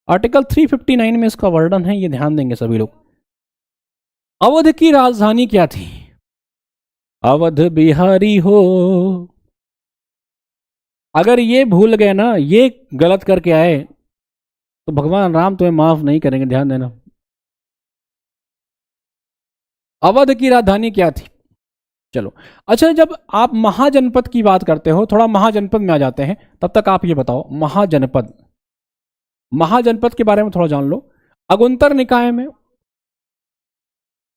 Article 359 में इसका वर्णन है, ये ध्यान देंगे सभी लोग। अवध की राजधानी क्या थी? अवध बिहारी हो। अगर ये भूल गए ना, ये गलत करके आए, तो भगवान राम तुम्हें माफ नहीं करेंगे, ध्यान देना। अवध की राजधानी क्या थी? चलो, अच्छा, जब आप महाजनपद की बात करते हो, थोड़ा महाजनपद में आ जाते हैं, तब तक आप ये बताओ, महाजनपद, महाजनपद के बारे में थोड़ा जान लो। अगुंतर निकाय में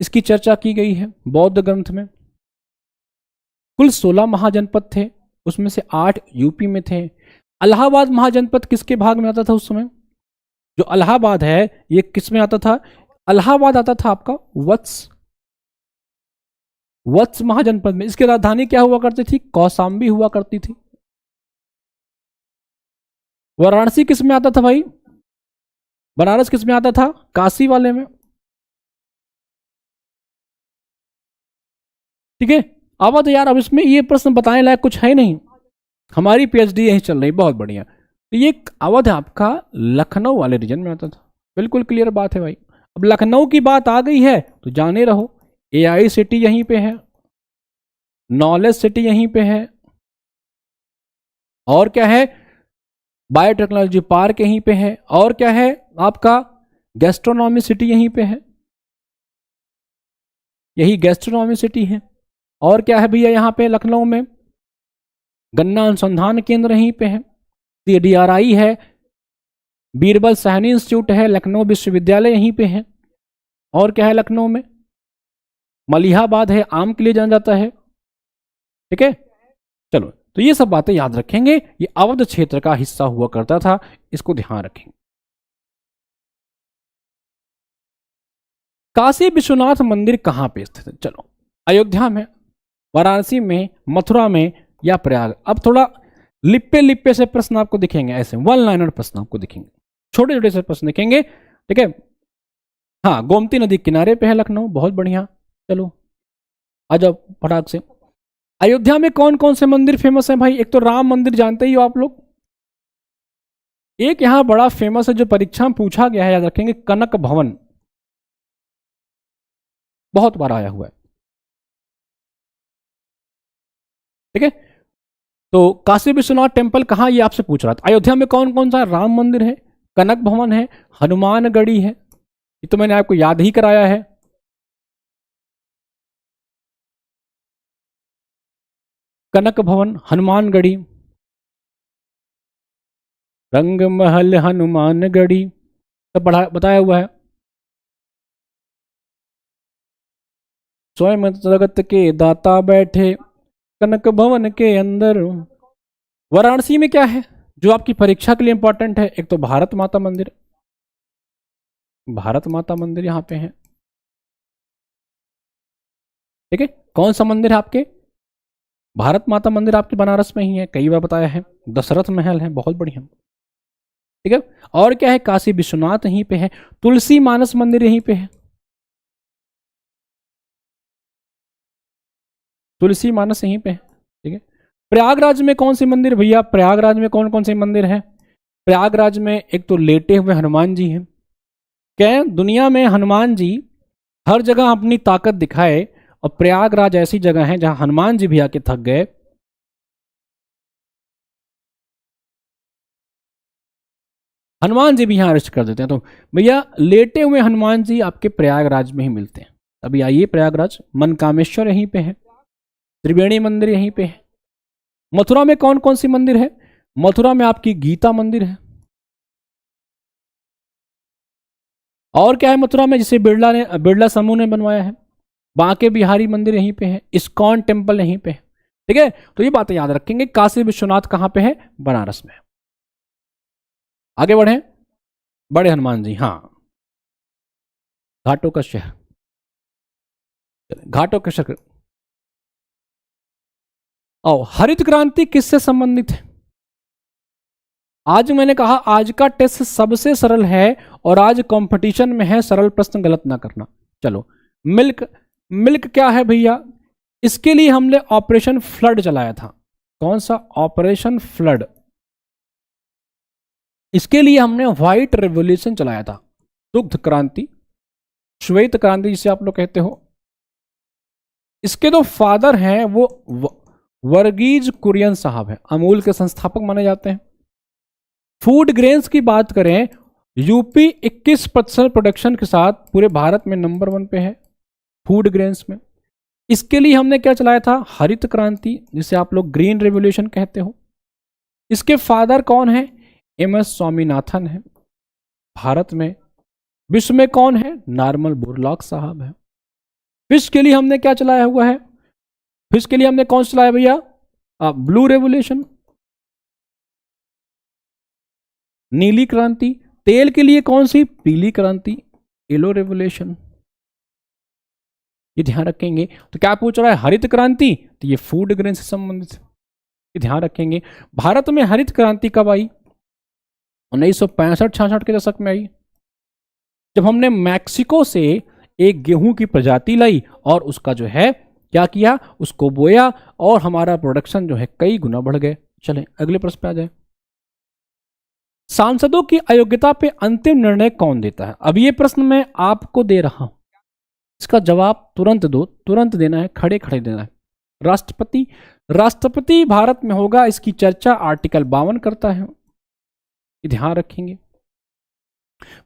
इसकी चर्चा की गई है, बौद्ध ग्रंथ में। कुल 16 महाजनपद थे, उसमें से 8 यूपी में थे। इलाहाबाद महाजनपद किसके भाग में आता था उस समय? जो इलाहाबाद है, ये किस में आता था? इलाहाबाद आता था आपका वत्स महाजनपद में। इसकी राजधानी क्या हुआ करती थी? कौशाम्बी हुआ करती थी। वाराणसी किस में आता था भाई? बनारस किस में आता था? काशी वाले में। ठीक है, अवध यार, अब इसमें ये प्रश्न बताने लायक कुछ है नहीं, हमारी पीएचडी यही चल रही, बहुत बढ़िया। तो ये अवध आपका लखनऊ वाले रीजन में आता था, बिल्कुल क्लियर बात है भाई। अब लखनऊ की बात आ गई है तो जाने रहो, एआई सिटी यहीं पे है, नॉलेज सिटी यहीं पे है, और क्या है, बायोटेक्नोलॉजी पार्क यहीं पे है, और क्या है आपका, गैस्ट्रोनॉमी सिटी यहीं पे है, यही गैस्ट्रोनॉमी सिटी है। और क्या है भैया यहाँ पे लखनऊ में? गन्ना अनुसंधान केंद्र यहीं पे है, डीआरआई है, बीरबल साहनी इंस्टीट्यूट है, लखनऊ विश्वविद्यालय यहीं पे है। और क्या है लखनऊ में? मलिहाबाद है, आम के लिए जाना जाता है। ठीक है, चलो, तो ये सब बातें याद रखेंगे, ये अवध क्षेत्र का हिस्सा हुआ करता था, इसको ध्यान रखेंगे। काशी विश्वनाथ मंदिर कहां पे स्थित है? चलो, अयोध्या में, वाराणसी में, मथुरा में, या प्रयाग? अब थोड़ा लिप्पे लिप्पे से प्रश्न आपको दिखेंगे, ऐसे वन लाइनर प्रश्न आपको दिखेंगे, छोटे छोटे से प्रश्न दिखेंगे। ठीक है, हाँ, गोमती नदी किनारे पे है लखनऊ, बहुत बढ़िया। चलो आ जाओ फटाक से। अयोध्या में कौन कौन से मंदिर फेमस है भाई? एक तो राम मंदिर जानते ही हो आप लोग, एक यहां बड़ा फेमस है जो परीक्षा में पूछा गया है, याद रखेंगे, कनक भवन, बहुत बार आया हुआ है। ठीक है, तो काशी विश्वनाथ टेम्पल कहाँ, ये आपसे पूछ रहा था। अयोध्या में कौन कौन सा? राम मंदिर है, कनक भवन है, हनुमानगढ़ी है, ये तो मैंने आपको याद ही कराया है। कनक भवन, हनुमानगढ़ी, रंग महल हनुमानगढ़ी, सब बताया हुआ है। स्वयं जगत के दाता बैठे कनक भवन के अंदर। वाराणसी में क्या है जो आपकी परीक्षा के लिए इंपॉर्टेंट है? एक तो भारत माता मंदिर, भारत माता मंदिर यहां पे है। ठीक है, कौन सा मंदिर है आपके? भारत माता मंदिर आपके बनारस में ही है, कई बार बताया है। दशरथ महल है, बहुत बढ़िया। ठीक है, और क्या है? काशी विश्वनाथ यहीं पे है, तुलसी मानस मंदिर यहीं पे है, तुलसी मानस यहीं पे है। ठीक है, प्रयागराज में कौन से मंदिर भैया? प्रयागराज में कौन कौन से मंदिर है? प्रयागराज में एक तो लेटे हुए हनुमान जी हैं। क्या दुनिया में हनुमान जी हर जगह अपनी ताकत दिखाए, और प्रयागराज ऐसी जगह है जहां हनुमान जी भी आके थक गए। हनुमान जी भी यहाँ अरेस्ट कर देते हैं, तो भैया लेटे हुए हनुमान जी आपके प्रयागराज में ही मिलते हैं। अभी आइए प्रयागराज, मनकामेश्वर यहीं पे है, त्रिवेणी मंदिर यहीं पे है। मथुरा में कौन कौन सी मंदिर है? मथुरा में आपकी गीता मंदिर है। और क्या है मथुरा में, जिसे बिरला समूह ने बनवाया है? बांके बिहारी मंदिर यहीं पे है, इस्कॉन टेम्पल यहीं पे है। ठीक है, तो ये बातें याद रखेंगे। काशी विश्वनाथ कहां पे है? बनारस में। आगे बढ़े, बड़े हनुमान जी, हाँ, घाटों का शहर, घाटों का शहर। और हरित क्रांति किससे संबंधित है? आज मैंने कहा आज का टेस्ट सबसे सरल है, और आज कंपटीशन में है, सरल प्रश्न गलत ना करना। चलो, मिल्क, मिल्क क्या है भैया? इसके लिए हमने ऑपरेशन फ्लड चलाया था। कौन सा? Operation flood. इसके लिए हमने व्हाइट रेवोल्यूशन चलाया था, दुग्ध क्रांति, श्वेत क्रांति जिसे आप लोग कहते हो। इसके जो फादर हैं वो वर्गीज कुरियन साहब हैं, अमूल के संस्थापक माने जाते हैं। फूड ग्रेन्स की बात करें, यूपी 21% प्रोडक्शन के साथ पूरे भारत में नंबर 1 पे है फूड ग्रेन्स में। इसके लिए हमने क्या चलाया था, हरित क्रांति, जिसे आप लोग ग्रीन रेवोल्यूशन कहते हो। इसके फादर कौन है, एमएस स्वामीनाथन है भारत में। विश्व में कौन है, नॉर्मन बोरलॉग साहब है। फिश के लिए हमने क्या चलाया हुआ है, फिश के लिए हमने कौन सा चलाया भैया, ब्लू रेवोल्यूशन, नीली क्रांति। तेल के लिए कौन सी, पीली क्रांति, येलो रेवोल्यूशन। ये ध्यान रखेंगे। तो क्या पूछ रहा है, हरित क्रांति, तो ये फूड ग्रेन से संबंधित, ये ध्यान रखेंगे। भारत में हरित क्रांति कब आई, 1965-66 के दशक में आई, जब हमने मैक्सिको से एक गेहूं की प्रजाति लाई और उसका जो है क्या किया, उसको बोया और हमारा प्रोडक्शन जो है कई गुना बढ़ गए। चलें अगले प्रश्न पे आ जाए। सांसदों की अयोग्यता पे अंतिम निर्णय कौन देता है। अब ये प्रश्न मैं आपको दे रहा हूं, इसका जवाब तुरंत दो, तुरंत देना है, खड़े खड़े देना है। राष्ट्रपति, राष्ट्रपति भारत में होगा, इसकी चर्चा आर्टिकल 52 करता है, ये ध्यान रखेंगे।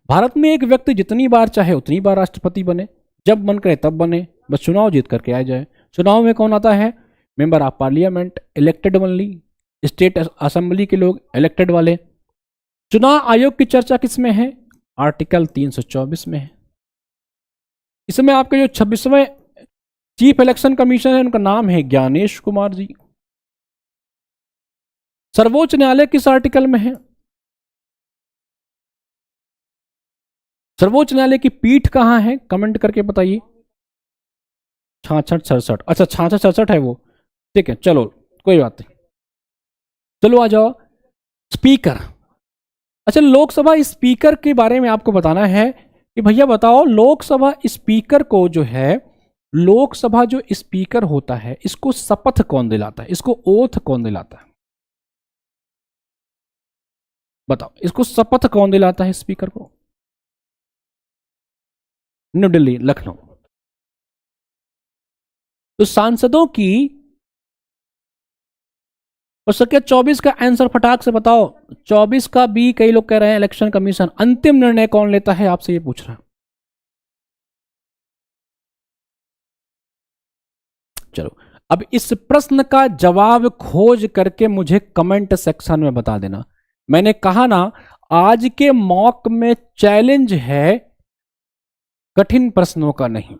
भारत में एक व्यक्ति जितनी बार चाहे उतनी बार राष्ट्रपति बने, जब मन करे तब बने, बस चुनाव जीत करके आ जाए। चुनाव में कौन आता है, member of parliament, elected only, state assembly के लोग इलेक्टेड वाले। चुनाव आयोग की चर्चा किसमें है, आर्टिकल 324 में है। इसमें आपके जो 26वें चीफ इलेक्शन कमीशन है उनका नाम है ज्ञानेश कुमार जी। सर्वोच्च न्यायालय किस आर्टिकल में है, सर्वोच्च न्यायालय की पीठ कहां है, कमेंट करके बताइए। 66-67, अच्छा 66-67 है वो, ठीक है चलो कोई बात नहीं। चलो आ जाओ, स्पीकर। अच्छा लोकसभा स्पीकर के बारे में आपको बताना है कि भैया बताओ, लोकसभा स्पीकर को जो है, लोकसभा जो स्पीकर होता है इसको शपथ कौन दिलाता है, इसको ओथ कौन दिलाता है, बताओ इसको शपथ कौन दिलाता है स्पीकर को। न्यू दिल्ली, लखनऊ। तो सांसदों की हो सके 24 का आंसर फटाक से बताओ। 24 का बी कई लोग कह रहे हैं इलेक्शन कमीशन। अंतिम निर्णय कौन लेता है, आपसे ये पूछ रहा हूं। चलो अब इस प्रश्न का जवाब खोज करके मुझे कमेंट सेक्शन में बता देना। मैंने कहा ना, आज के मॉक में चैलेंज है कठिन प्रश्नों का नहीं,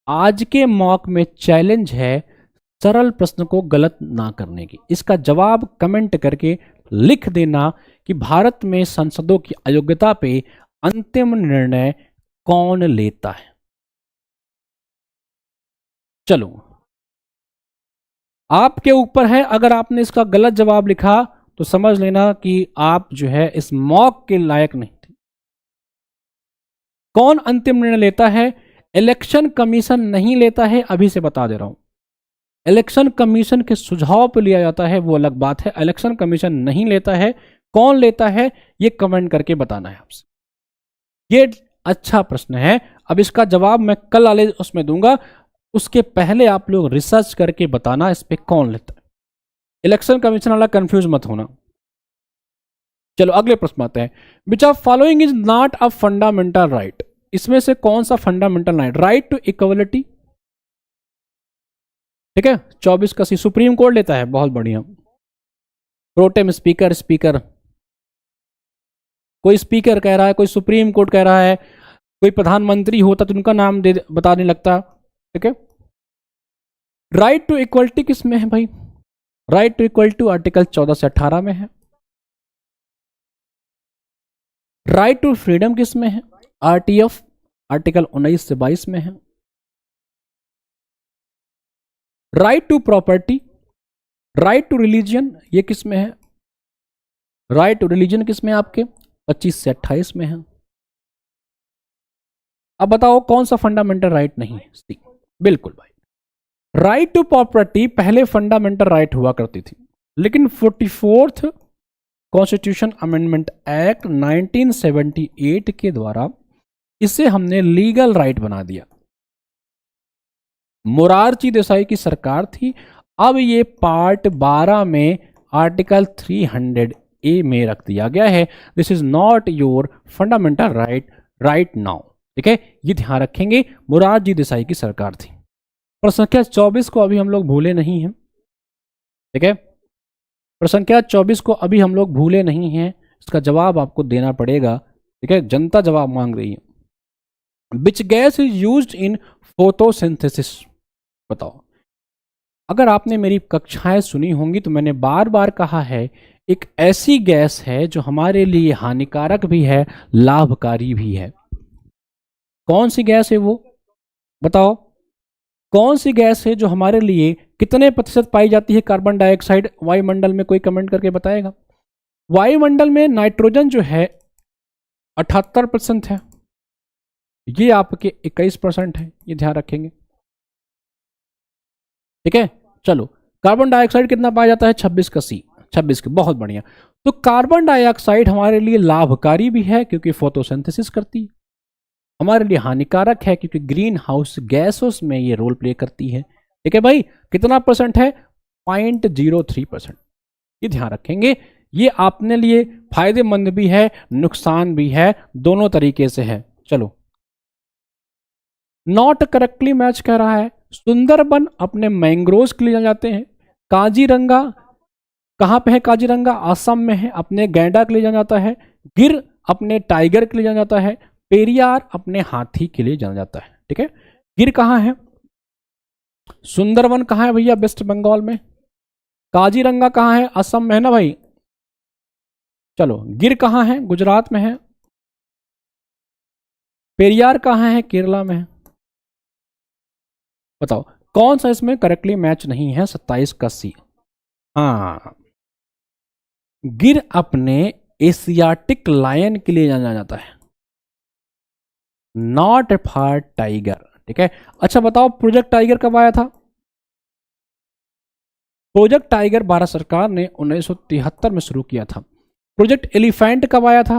आज के मॉक में चैलेंज है सरल प्रश्न को गलत ना करने की। इसका जवाब कमेंट करके लिख देना कि भारत में संसदों की अयोग्यता पे अंतिम निर्णय कौन लेता है। चलो आपके ऊपर है, अगर आपने इसका गलत जवाब लिखा तो समझ लेना कि आप जो है इस मॉक के लायक नहीं थे। कौन अंतिम निर्णय लेता है, इलेक्शन कमीशन नहीं लेता है, अभी से बता दे रहा हूं। इलेक्शन कमीशन के सुझाव पर लिया जाता है, वो अलग बात है। इलेक्शन कमीशन नहीं लेता है, कौन लेता है ये कमेंट करके बताना है आपसे। ये अच्छा प्रश्न है। अब इसका जवाब मैं कल वाले उसमें दूंगा, उसके पहले आप लोग रिसर्च करके बताना इस पे कौन लेता है। इलेक्शन कमीशन वाला कंफ्यूज मत होना। चलो अगले प्रश्न आते हैं। Which of following is not a fundamental right, इसमें से कौन सा fundamental right, right to equality, ठीक है 24 का सी सुप्रीम कोर्ट लेता है, बहुत बढ़िया। प्रोटेम स्पीकर, स्पीकर कोई स्पीकर कह रहा है, कोई सुप्रीम कोर्ट कह रहा है, कोई प्रधानमंत्री होता तो उनका नाम दे बताने लगता, ठीक है। राइट टू इक्वलिटी किस में है भाई, राइट टू इक्वलिटी आर्टिकल 14 से 18 में है। राइट टू फ्रीडम किस में है, आरटीएफ आर्टिकल 19 से 22 में है। Right to property, right to religion ये किस में है, राइट टू रिलीजन किस में आपके 25 से 28 में है। अब बताओ कौन सा फंडामेंटल राइट नहीं है, बिल्कुल भाई राइट टू प्रॉपर्टी पहले फंडामेंटल राइट हुआ करती थी, लेकिन 44th कॉन्स्टिट्यूशन अमेंडमेंट एक्ट 1978 के द्वारा इसे हमने लीगल राइट बना दिया। मोरारजी देसाई की सरकार थी। अब ये पार्ट 12 में आर्टिकल 300A में रख दिया गया है, this is not your fundamental right now. ठीक है, ये ध्यान रखेंगे, मोरारजी देसाई की सरकार थी। प्रश्न संख्या 24 को अभी हम लोग भूले नहीं हैं। ठीक है, प्रश्न संख्या 24 को अभी हम लोग भूले नहीं हैं, इसका जवाब आपको देना पड़ेगा। ठीक है, जनता जवाब मांग रही है। Which gas is used in photosynthesis, बताओ। अगर आपने मेरी कक्षाएं सुनी होंगी तो मैंने बार बार कहा है, एक ऐसी गैस है जो हमारे लिए हानिकारक भी है, लाभकारी भी है। कौन सी गैस है वो, बताओ। कौन सी गैस है जो हमारे लिए कितने प्रतिशत पाई जाती है कार्बन डाइऑक्साइड वायुमंडल में, कोई कमेंट करके बताएगा। वायुमंडल में नाइट्रोजन जो है 78% है, ये आपके 21% है, ये ध्यान रखेंगे। ठीक है, चलो कार्बन डाइऑक्साइड कितना पाया जाता है, 26 का सी, 26 का, बहुत बढ़िया। तो कार्बन डाइऑक्साइड हमारे लिए लाभकारी भी है क्योंकि फोटोसिंथेसिस करती है, हमारे लिए हानिकारक है क्योंकि ग्रीन हाउस गैसों में ये रोल प्ले करती है। ठीक है भाई, कितना परसेंट है, 0.03%, ये ध्यान रखेंगे। ये आपने लिए फायदेमंद भी है, नुकसान भी है, दोनों तरीके से है। चलो, नॉट करेक्टली मैच कह रहा है। सुंदरबन अपने मैंग्रोव्स के लिए जाने जाते हैं। काजीरंगा कहाँ पे है, काजीरंगा असम में है, अपने गैंडा के लिए जाना जाता है। गिर अपने टाइगर के लिए जाना जाता है। पेरियार अपने हाथी के लिए जाना जाता है। ठीक है, गिर कहाँ है, सुंदरबन कहाँ है भैया, वेस्ट बंगाल में। काजीरंगा कहाँ है, असम में है ना भाई। चलो, गिर कहाँ है, गुजरात में है। पेरियार कहाँ है, केरला में है। बताओ कौन सा इसमें करेक्टली मैच नहीं है, 27 का सी। हाँ, गिर अपने एशियाटिक लायन के लिए जाना जाता है, नॉट फॉर टाइगर। ठीक है, अच्छा बताओ प्रोजेक्ट टाइगर कब आया था। प्रोजेक्ट टाइगर भारत सरकार ने 1973 में शुरू किया था। प्रोजेक्ट एलिफेंट कब आया था,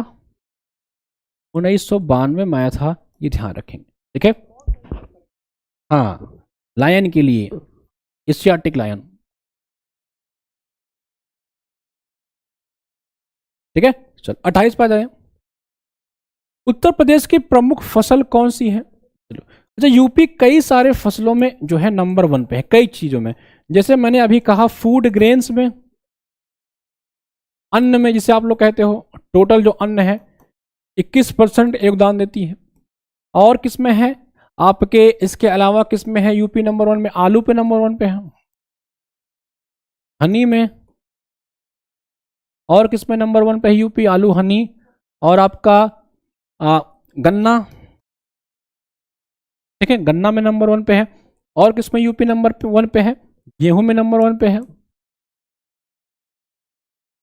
1992 में आया था, ये ध्यान रखेंगे। ठीक है, हाँ, लायन के लिए, एशियाटिक लायन। ठीक है, चल 28 पे आ जाए। उत्तर प्रदेश की प्रमुख फसल कौन सी है। चलो, अच्छा यूपी कई सारे फसलों में जो है नंबर 1 पे है, कई चीजों में। जैसे मैंने अभी कहा फूड ग्रेन्स में, अन्न में जिसे आप लोग कहते हो, टोटल जो अन्न है 21% योगदान देती है। और किसमें है आपके, इसके अलावा किसमें है यूपी नंबर 1 में, आलू पे नंबर 1 पे है, हनी में। और किसमें नंबर 1 पे है यूपी, आलू, हनी। और आपका गन्ना। ठीक है, गन्ना में नंबर 1 पे है। और किसमें यूपी नंबर 1 पे है, गेहूं में नंबर 1 पे है।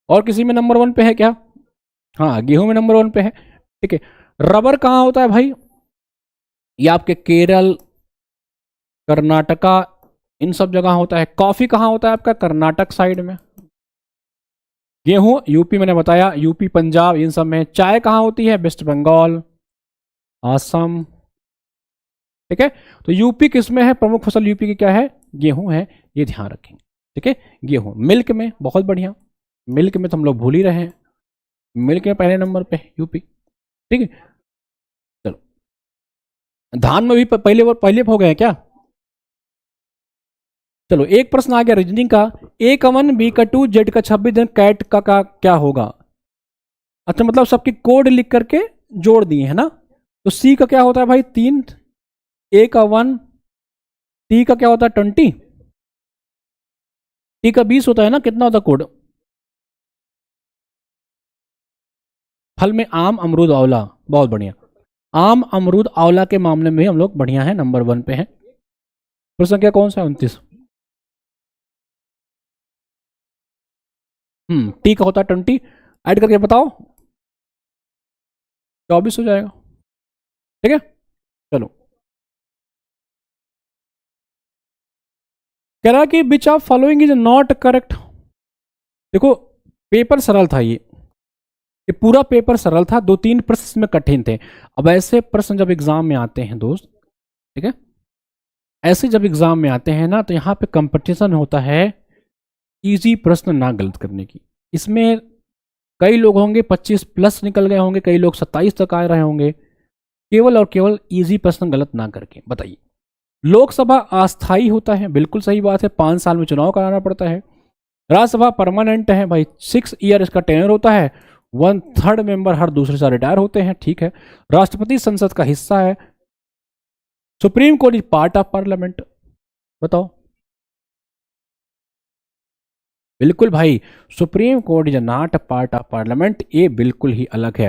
और किसी में नंबर 1 पे है क्या, हाँ गेहूं में नंबर 1 पे है। ठीक है, रबर कहाँ होता है भाई, ये आपके केरल, कर्नाटका, इन सब जगह होता है। कॉफी कहाँ होता है आपका, कर्नाटक साइड में। गेहूं यूपी, मैंने बताया यूपी, पंजाब, इन सब में। चाय कहाँ होती है, वेस्ट बंगाल, असम। ठीक है, तो यूपी किसमें है, प्रमुख फसल यूपी की क्या है, गेहूं है, ये ध्यान रखेंगे। ठीक है, गेहूं। मिल्क में, बहुत बढ़िया, मिल्क में तो हम लोग भूल ही रहे हैं, मिल्क में पहले नंबर पे यूपी। ठीक है, चलो धान में भी पहले हो गए क्या। चलो एक प्रश्न आ गया रीजनिंग का, ए का 1, बी का 2, जेड का 26 दिन कैट का क्या होगा। अच्छा मतलब सबकी कोड लिख करके जोड़ दिए है ना। तो सी का क्या होता है भाई, 3, ए का 1, टी का क्या होता है 20, टी का 20 होता है ना। कितना होता है कोड, फल में आम, अमरूद, आंवला, बहुत बढ़िया। आम, अमरूद, आंवला के मामले में हम लोग बढ़िया है, नंबर 1 पे है। प्रश्न क्या कौन सा है, 29। टी का होता है 20, ऐड करके बताओ, 24 हो जाएगा। ठीक है, चलो कह रहा कि विच of following is not correct. देखो पेपर सरल था ये, ये पूरा पेपर सरल था, 2-3 प्रश्न इसमें कठिन थे। अब ऐसे प्रश्न जब एग्जाम में आते हैं दोस्त, ठीक है, ऐसे जब एग्जाम में आते हैं ना, तो यहाँ पे कंपटीशन होता है इजी प्रश्न ना गलत करने की। इसमें कई लोग होंगे 25 प्लस निकल गए होंगे, कई लोग 27 तक आ रहे होंगे, केवल और केवल इजी प्रश्न गलत ना करके। बताइए, लोकसभा अस्थाई होता है, बिल्कुल सही बात है, 5 साल में चुनाव कराना पड़ता है। राज्यसभा परमानेंट है भाई, 6 ईयर इसका टेन्योर होता है, 1/3 मेंबर हर दूसरे साल रिटायर होते हैं, ठीक है। राष्ट्रपति संसद का हिस्सा है। Supreme court is part of parliament. बताओ, बिल्कुल भाई, supreme court is not a part of parliament, ये बिल्कुल ही अलग है।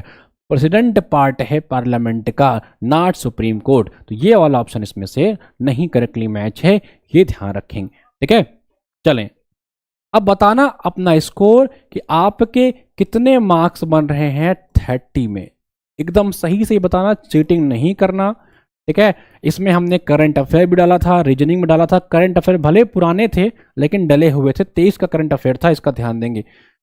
प्रेसिडेंट पार्ट है पार्लियामेंट का, नॉट सुप्रीम कोर्ट। तो ये वाला ऑप्शन इसमें से नहीं करेक्टली मैच है, ये ध्यान रखेंगे, ठीक है। चलें, अब बताना अपना स्कोर कि आपके कितने मार्क्स बन रहे हैं 30 में। एकदम सही से बताना, चीटिंग नहीं करना, ठीक है। इसमें हमने करंट अफेयर भी डाला था, रीजनिंग में डाला था। करंट अफेयर भले पुराने थे लेकिन डले हुए थे, 23 का करंट अफेयर था, इसका ध्यान देंगे।